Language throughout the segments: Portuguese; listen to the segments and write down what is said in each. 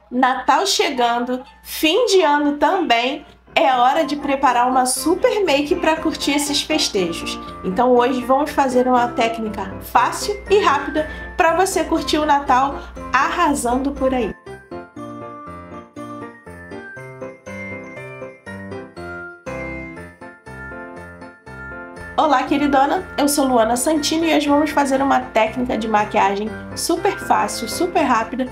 Natal chegando, fim de ano também, é hora de preparar uma super make para curtir esses festejos. Então hoje vamos fazer uma técnica fácil e rápida para você curtir o Natal arrasando por aí. Olá, queridona! Eu sou Luana Santini e hoje vamos fazer uma técnica de maquiagem super fácil, super rápida.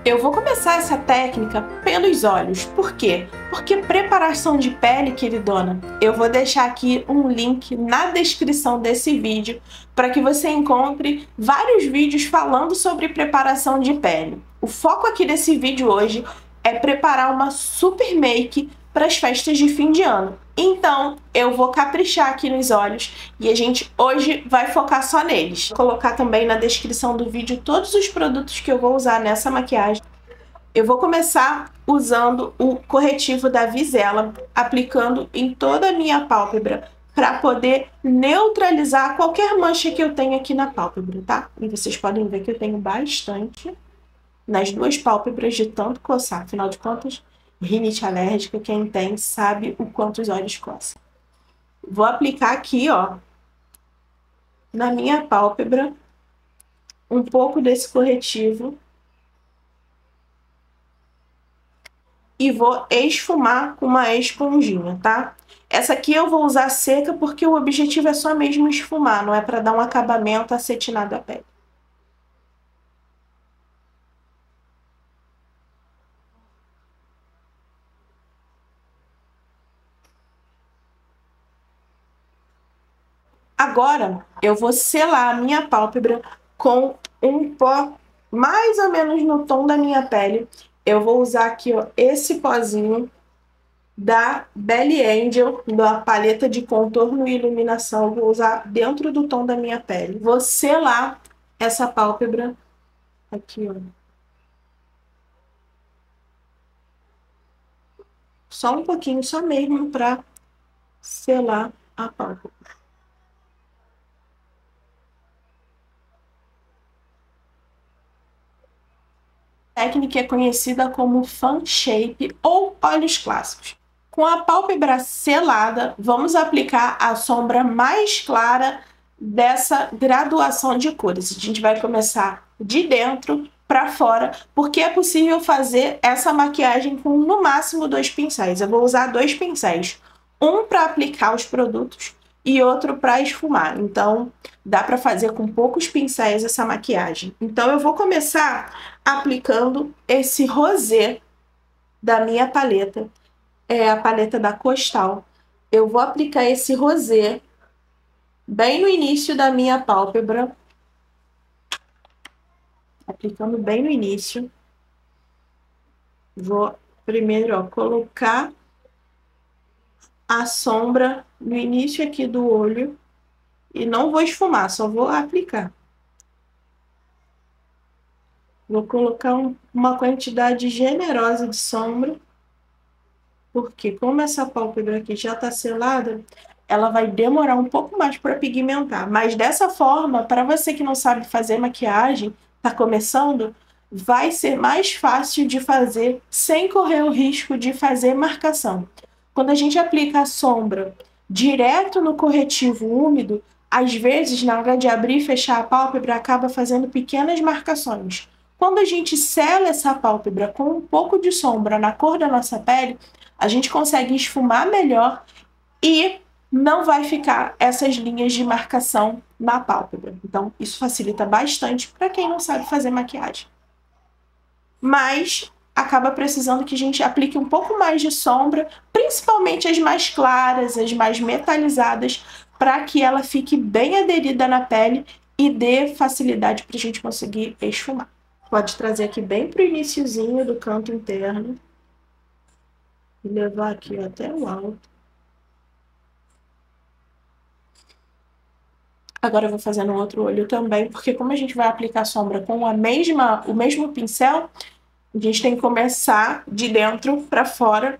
Eu vou começar essa técnica pelos olhos. Por quê? Porque preparação de pele, queridona, eu vou deixar aqui um link na descrição desse vídeo para que você encontre vários vídeos falando sobre preparação de pele. O foco aqui desse vídeo hoje é preparar uma super make para as festas de fim de ano. Então, eu vou caprichar aqui nos olhos e a gente hoje vai focar só neles. Vou colocar também na descrição do vídeo todos os produtos que eu vou usar nessa maquiagem. Eu vou começar usando o corretivo da Visela, aplicando em toda a minha pálpebra para poder neutralizar qualquer mancha que eu tenha aqui na pálpebra, tá? E vocês podem ver que eu tenho bastante nas duas pálpebras de tanto coçar. Afinal de contas, rinite alérgica, quem tem sabe o quanto os olhos coçam. Vou aplicar aqui, ó, na minha pálpebra, um pouco desse corretivo. E vou esfumar com uma esponjinha, tá? Essa aqui eu vou usar seca porque o objetivo é só mesmo esfumar, não é para dar um acabamento acetinado à pele. Agora, eu vou selar a minha pálpebra com um pó mais ou menos no tom da minha pele. Eu vou usar aqui, ó, esse pozinho da Belly Angel, da paleta de contorno e iluminação. Eu vou usar dentro do tom da minha pele. Vou selar essa pálpebra aqui, ó. Só um pouquinho, só mesmo para selar a pálpebra. A técnica é conhecida como fan shape ou olhos clássicos. Com a pálpebra selada, vamos aplicar a sombra mais clara dessa graduação de cores. A gente vai começar de dentro para fora, porque é possível fazer essa maquiagem com no máximo 2 pincéis. Eu vou usar 2 pincéis, um para aplicar os produtos e outro para esfumar. Então, dá para fazer com poucos pincéis essa maquiagem. Então, eu vou começar aplicando esse rosé da minha paleta. É a paleta da Costal. Eu vou aplicar esse rosé bem no início da minha pálpebra. Aplicando bem no início. Vou primeiro, ó, colocar a sombra no início aqui do olho. E não vou esfumar, só vou aplicar. Vou colocar uma quantidade generosa de sombra. Porque como essa pálpebra aqui já está selada, ela vai demorar um pouco mais para pigmentar. Mas dessa forma, para você que não sabe fazer maquiagem, está começando, vai ser mais fácil de fazer sem correr o risco de fazer marcação. Quando a gente aplica a sombra direto no corretivo úmido, às vezes, na hora de abrir e fechar a pálpebra, acaba fazendo pequenas marcações. Quando a gente sela essa pálpebra com um pouco de sombra na cor da nossa pele, a gente consegue esfumar melhor e não vai ficar essas linhas de marcação na pálpebra. Então, isso facilita bastante para quem não sabe fazer maquiagem. Mas acaba precisando que a gente aplique um pouco mais de sombra, principalmente as mais claras, as mais metalizadas, para que ela fique bem aderida na pele e dê facilidade para a gente conseguir esfumar. Pode trazer aqui bem para o iniciozinho do canto interno. E levar aqui até o alto. Agora eu vou fazer no outro olho também, porque como a gente vai aplicar sombra com o mesmo pincel, a gente tem que começar de dentro para fora,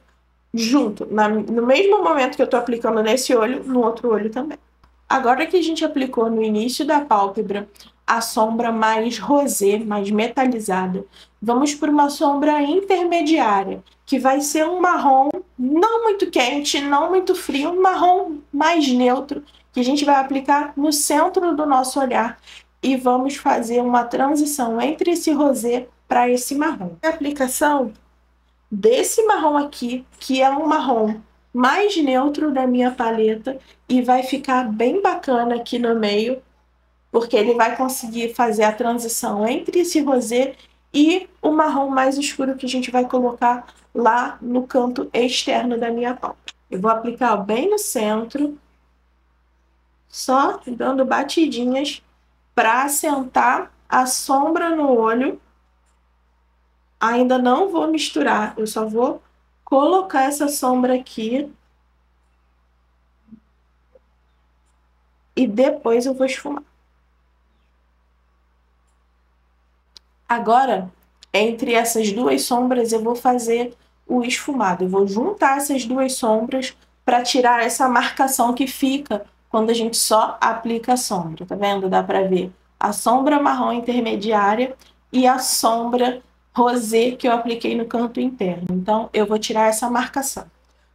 junto. No mesmo momento que eu tô aplicando nesse olho, no outro olho também. Agora que a gente aplicou no início da pálpebra a sombra mais rosé, mais metalizada. Vamos para uma sombra intermediária, que vai ser um marrom não muito quente, não muito frio, um marrom mais neutro, que a gente vai aplicar no centro do nosso olhar e vamos fazer uma transição entre esse rosé para esse marrom. A aplicação desse marrom aqui, que é um marrom mais neutro da minha paleta, e vai ficar bem bacana aqui no meio, porque ele vai conseguir fazer a transição entre esse rosé e o marrom mais escuro que a gente vai colocar lá no canto externo da minha pálpebra. Eu vou aplicar bem no centro, só dando batidinhas para assentar a sombra no olho. Ainda não vou misturar, eu só vou colocar essa sombra aqui e depois eu vou esfumar. Agora, entre essas duas sombras, eu vou fazer o esfumado. Eu vou juntar essas duas sombras para tirar essa marcação que fica quando a gente só aplica a sombra. Tá vendo? Dá para ver a sombra marrom intermediária e a sombra rosé que eu apliquei no canto interno. Então, eu vou tirar essa marcação.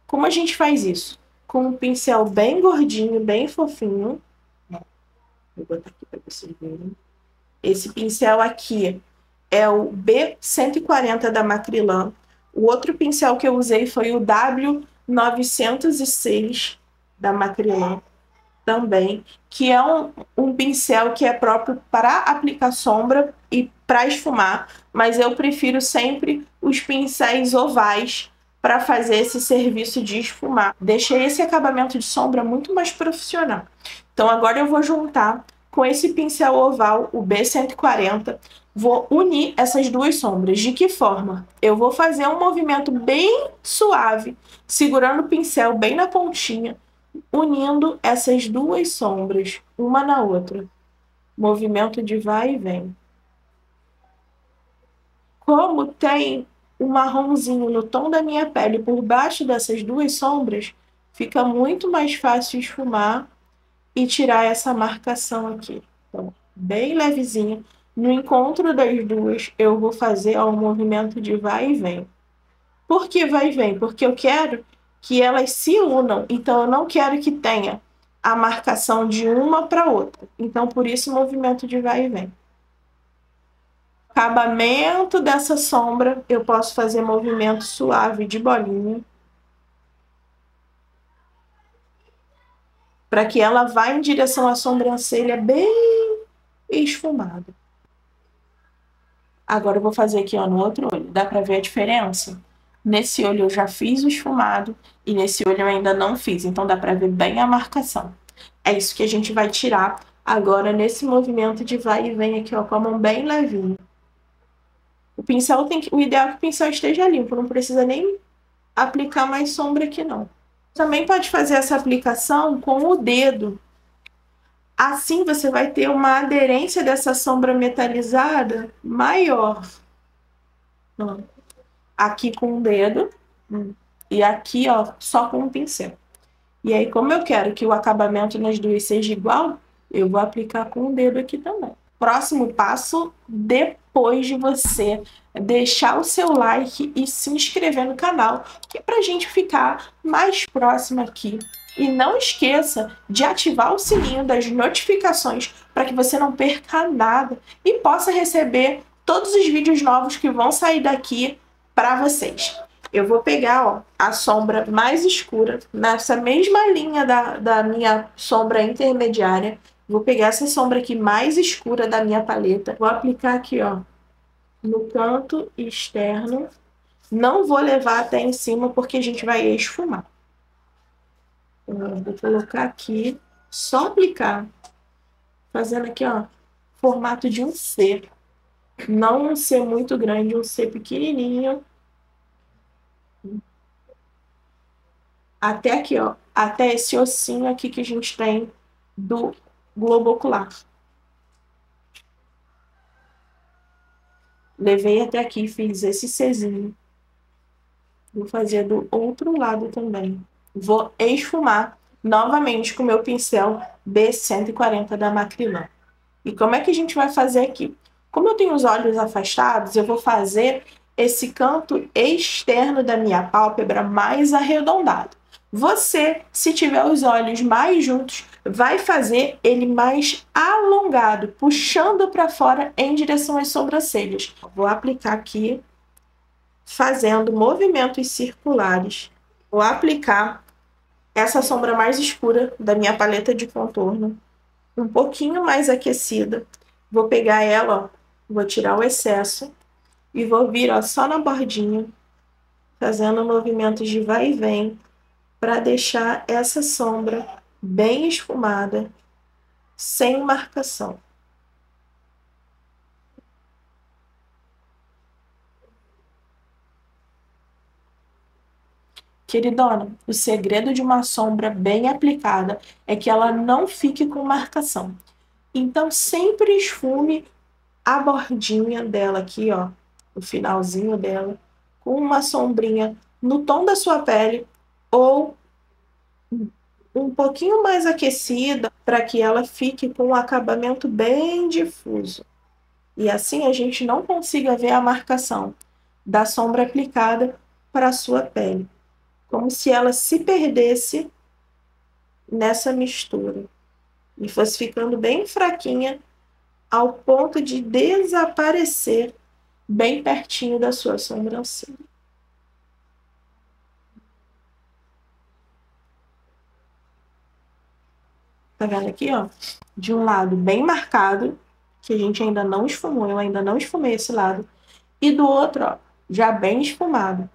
Como a gente faz isso? Com um pincel bem gordinho, bem fofinho. Vou botar aqui para vocês verem. Esse pincel aqui é o B140 da Macrylan. O outro pincel que eu usei foi o W906 da Macrylan também, que é um pincel que é próprio para aplicar sombra e para esfumar, mas eu prefiro sempre os pincéis ovais para fazer esse serviço de esfumar. Deixei esse acabamento de sombra muito mais profissional. Então agora eu vou juntar com esse pincel oval, o B140, vou unir essas duas sombras. De que forma? Eu vou fazer um movimento bem suave, segurando o pincel bem na pontinha, unindo essas duas sombras, uma na outra. Movimento de vai e vem. Como tem um marronzinho no tom da minha pele por baixo dessas duas sombras, fica muito mais fácil esfumar e tirar essa marcação aqui. Então, bem levezinho. No encontro das duas, eu vou fazer ó, um movimento de vai e vem. Por que vai e vem? Porque eu quero que elas se unam. Então, eu não quero que tenha a marcação de uma para outra. Então, por isso, o movimento de vai e vem. Acabamento dessa sombra, eu posso fazer movimento suave de bolinha. Para que ela vá em direção à sobrancelha bem esfumada. Agora eu vou fazer aqui ó, no outro olho. Dá para ver a diferença? Nesse olho eu já fiz o esfumado e nesse olho eu ainda não fiz. Então dá para ver bem a marcação. É isso que a gente vai tirar agora nesse movimento de vai e vem aqui ó, com a mão bem levinha. O pincel o ideal é que o pincel esteja limpo. Não precisa nem aplicar mais sombra aqui não. Também pode fazer essa aplicação com o dedo. Assim você vai ter uma aderência dessa sombra metalizada maior. Aqui com o dedo e aqui ó, só com o pincel. E aí, como eu quero que o acabamento nas duas seja igual, eu vou aplicar com o dedo aqui também. Próximo passo, depois de você deixar o seu like e se inscrever no canal, que é pra gente ficar mais próximo aqui. E não esqueça de ativar o sininho das notificações para que você não perca nada e possa receber todos os vídeos novos que vão sair daqui para vocês. Eu vou pegar ó, a sombra mais escura, nessa mesma linha da minha sombra intermediária. Vou pegar essa sombra aqui mais escura da minha paleta. Vou aplicar aqui ó, no canto externo. Não vou levar até em cima porque a gente vai esfumar. Vou colocar aqui, só aplicar, fazendo aqui, ó, formato de um C. Não um C muito grande, um C pequenininho. Até aqui, ó, até esse ossinho aqui que a gente tem do globo ocular. Levei até aqui, fiz esse Czinho. Vou fazer do outro lado também. Vou esfumar novamente com o meu pincel B140 da Macrylan. E como é que a gente vai fazer aqui? Como eu tenho os olhos afastados, eu vou fazer esse canto externo da minha pálpebra mais arredondado. Você, se tiver os olhos mais juntos, vai fazer ele mais alongado, puxando para fora em direção às sobrancelhas. Vou aplicar aqui, fazendo movimentos circulares. Vou aplicar essa sombra mais escura da minha paleta de contorno, um pouquinho mais aquecida. Vou pegar ela, ó, vou tirar o excesso e vou vir, ó, só na bordinha, fazendo movimentos de vai e vem, para deixar essa sombra bem esfumada, sem marcação. Queridona, o segredo de uma sombra bem aplicada é que ela não fique com marcação. Então, sempre esfume a bordinha dela aqui, ó, o finalzinho dela, com uma sombrinha no tom da sua pele ou um pouquinho mais aquecida para que ela fique com um acabamento bem difuso. E assim a gente não consiga ver a marcação da sombra aplicada para a sua pele, como se ela se perdesse nessa mistura e fosse ficando bem fraquinha ao ponto de desaparecer bem pertinho da sua sobrancelha. Tá vendo aqui, ó? De um lado bem marcado, que a gente ainda não esfumou, eu ainda não esfumei esse lado. E do outro, ó, já bem esfumado.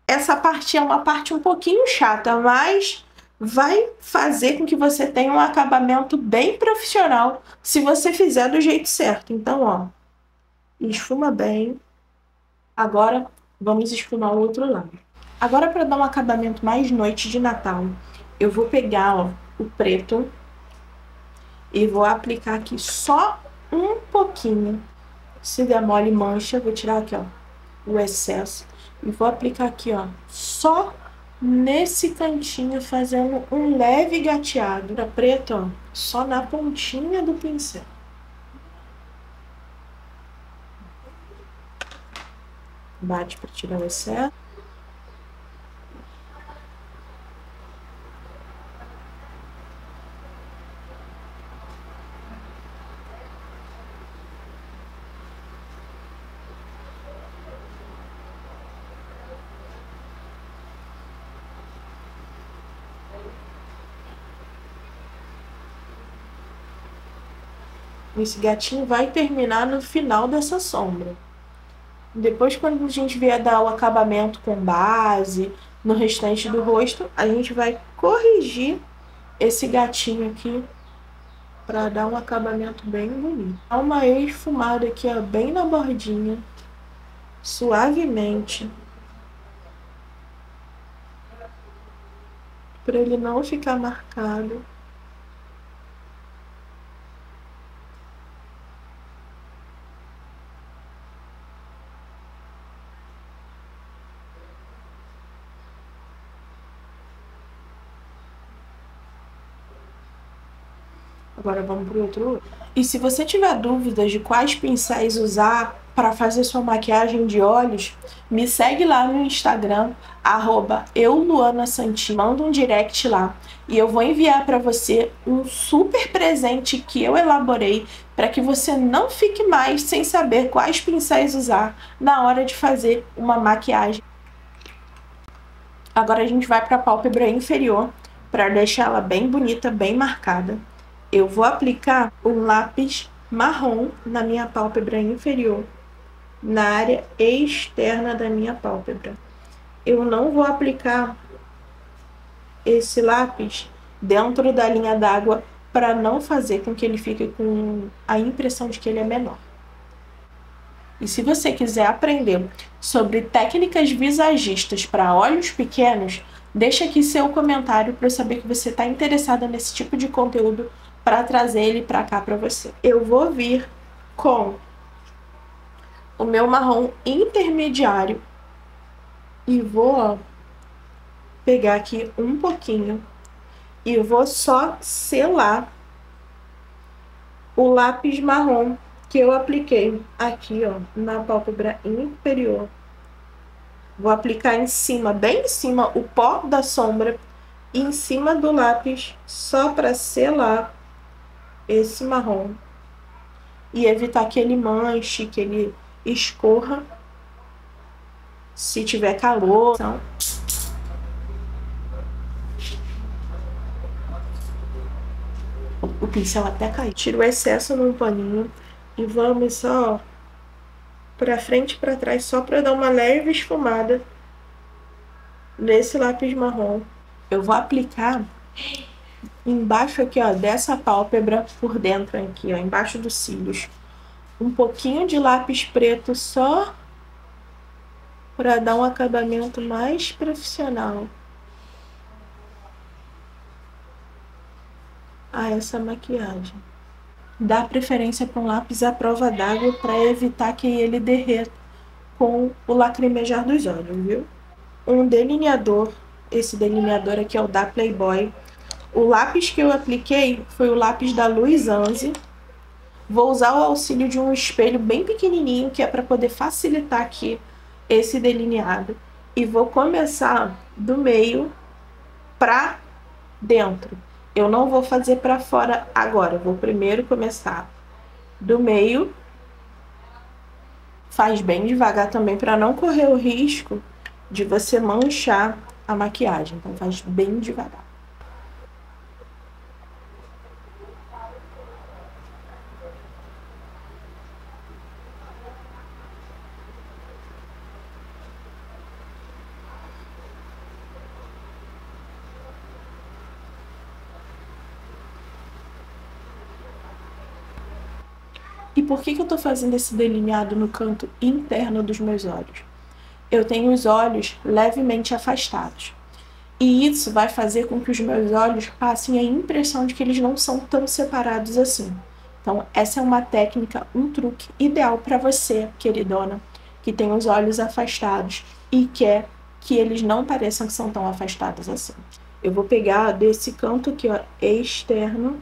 Essa parte é uma parte um pouquinho chata, mas vai fazer com que você tenha um acabamento bem profissional se você fizer do jeito certo. Então, ó, esfuma bem. Agora, vamos esfumar o outro lado. Agora, para dar um acabamento mais noite de Natal, eu vou pegar, ó, o preto e vou aplicar aqui só um pouquinho. Se der mole, mancha. Vou tirar aqui, ó, o excesso. E vou aplicar aqui, ó, só nesse cantinho, fazendo um leve gateado. Para preto, ó, só na pontinha do pincel. Bate para tirar o excesso. Esse gatinho vai terminar no final dessa sombra. Depois, quando a gente vier dar o acabamento com base no restante do rosto, a gente vai corrigir esse gatinho aqui para dar um acabamento bem bonito. Dá uma esfumada aqui, ó, bem na bordinha, suavemente, para ele não ficar marcado. Agora vamos pro outro olho. E se você tiver dúvidas de quais pincéis usar para fazer sua maquiagem de olhos, me segue lá no Instagram, @euluanasantin. Manda um direct lá e eu vou enviar para você um super presente que eu elaborei para que você não fique mais sem saber quais pincéis usar na hora de fazer uma maquiagem. Agora a gente vai para a pálpebra inferior para deixar ela bem bonita, bem marcada. Eu vou aplicar um lápis marrom na minha pálpebra inferior, na área externa da minha pálpebra. Eu não vou aplicar esse lápis dentro da linha d'água para não fazer com que ele fique com a impressão de que ele é menor. E se você quiser aprender sobre técnicas visagistas para olhos pequenos, deixa aqui seu comentário para eu saber que você está interessada nesse tipo de conteúdo para trazer ele para cá para você. Eu vou vir com o meu marrom intermediário e vou, ó, pegar aqui um pouquinho e vou só selar o lápis marrom que eu apliquei aqui, ó, na pálpebra inferior. Vou aplicar em cima, bem em cima, o pó da sombra e em cima do lápis, só para selar esse marrom e evitar que ele manche, que ele escorra se tiver calor. Então, o pincel até cair. Tira o excesso num paninho e vamos só pra frente e pra trás, só pra dar uma leve esfumada nesse lápis marrom. Eu vou aplicar embaixo aqui, ó, dessa pálpebra, por dentro aqui, ó, embaixo dos cílios, um pouquinho de lápis preto só pra dar um acabamento mais profissional a essa maquiagem. Dá preferência para um lápis à prova d'água para evitar que ele derreta com o lacrimejar dos olhos, viu? Um delineador, esse delineador aqui é o da Playboy. O lápis que eu apliquei foi o lápis da Luisanze. Vou usar o auxílio de um espelho bem pequenininho, que é para poder facilitar aqui esse delineado. E vou começar do meio para dentro. Eu não vou fazer para fora agora, vou primeiro começar do meio. Faz bem devagar também para não correr o risco de você manchar a maquiagem. Então faz bem devagar. E por que eu tô fazendo esse delineado no canto interno dos meus olhos? Eu tenho os olhos levemente afastados. E isso vai fazer com que os meus olhos passem a impressão de que eles não são tão separados assim. Então, essa é uma técnica, um truque ideal para você, queridona, que tem os olhos afastados e quer que eles não pareçam que são tão afastados assim. Eu vou pegar desse canto aqui, ó, externo,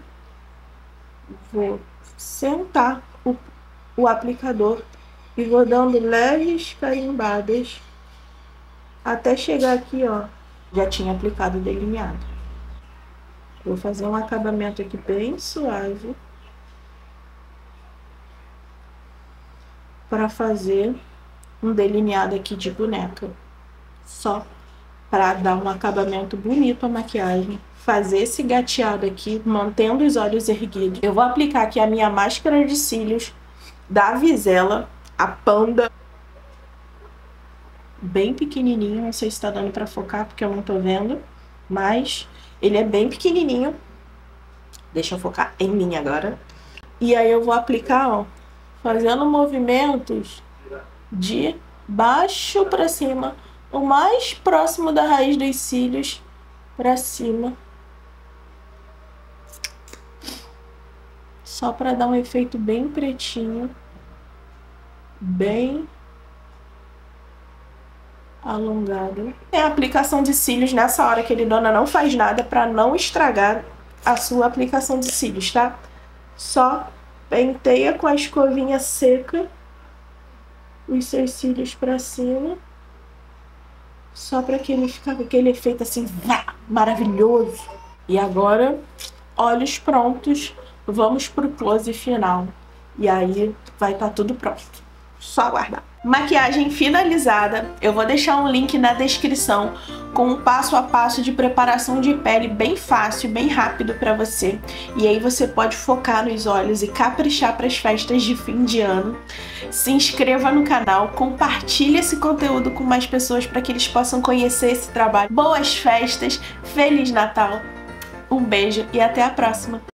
vou sentar o aplicador e vou dando leves carimbadas até chegar aqui, ó. Já tinha aplicado o delineado. Vou fazer um acabamento aqui bem suave para fazer um delineado aqui de boneca. Só para dar um acabamento bonito à maquiagem. Fazer esse gateado aqui, mantendo os olhos erguidos. Eu vou aplicar aqui a minha máscara de cílios da Visela, a Panda. Bem pequenininho, não sei se tá dando pra focar porque eu não tô vendo, mas ele é bem pequenininho. Deixa eu focar em mim agora. E aí eu vou aplicar, ó, fazendo movimentos de baixo pra cima, o mais próximo da raiz dos cílios pra cima. Só pra dar um efeito bem pretinho, bem alongado. Tem a aplicação de cílios nessa hora, queridona, não faz nada para não estragar a sua aplicação de cílios, tá? Só penteia com a escovinha seca os seus cílios para cima, só para que ele fique com aquele efeito assim, maravilhoso. E agora, olhos prontos, vamos pro close final. E aí vai estar tudo pronto. Só aguardar. Maquiagem finalizada. Eu vou deixar um link na descrição com um passo a passo de preparação de pele bem fácil, bem rápido para você. E aí você pode focar nos olhos e caprichar para as festas de fim de ano. Se inscreva no canal, compartilhe esse conteúdo com mais pessoas para que eles possam conhecer esse trabalho. Boas festas, Feliz Natal, um beijo e até a próxima!